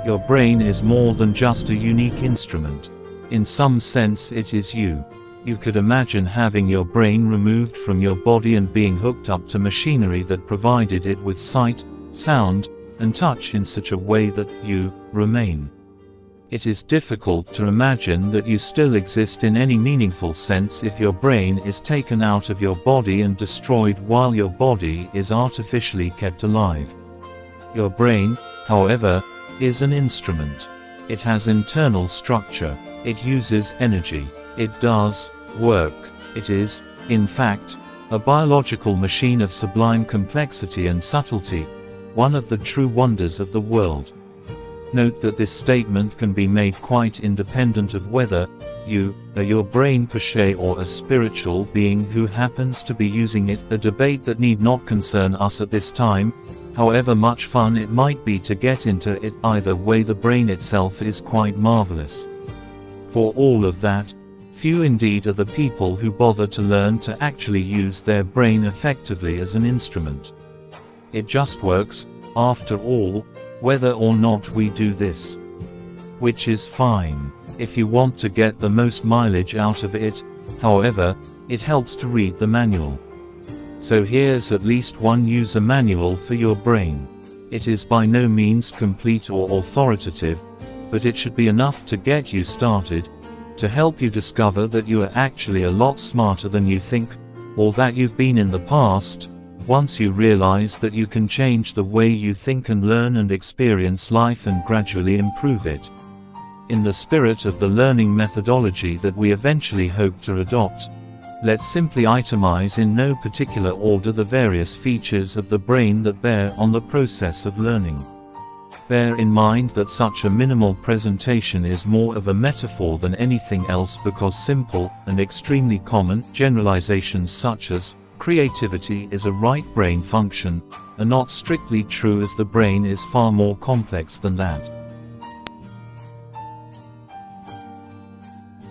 Your brain is more than just a unique instrument. In some sense it is you. You could imagine having your brain removed from your body and being hooked up to machinery that provided it with sight, sound, and touch in such a way that you remain. It is difficult to imagine that you still exist in any meaningful sense if your brain is taken out of your body and destroyed while your body is artificially kept alive. Your brain, however, is an instrument. It has internal structure. It uses energy. It does work. It is, in fact, a biological machine of sublime complexity and subtlety, one of the true wonders of the world. Note that this statement can be made quite independent of whether you are your brain per se or a spiritual being who happens to be using it, a debate that need not concern us at this time, however much fun it might be to get into it. Either way, the brain itself is quite marvelous. For all of that, few indeed are the people who bother to learn to actually use their brain effectively as an instrument. It just works, after all, whether or not we do this. Which is fine. If you want to get the most mileage out of it, however, it helps to read the manual. So here's at least one user manual for your brain. It is by no means complete or authoritative, but it should be enough to get you started, to help you discover that you are actually a lot smarter than you think, or that you've been in the past, once you realize that you can change the way you think and learn and experience life and gradually improve it. In the spirit of the learning methodology that we eventually hope to adopt, let's simply itemize in no particular order the various features of the brain that bear on the process of learning. Bear in mind that such a minimal presentation is more of a metaphor than anything else, because simple and extremely common generalizations such as creativity is a right brain function are not strictly true, as the brain is far more complex than that.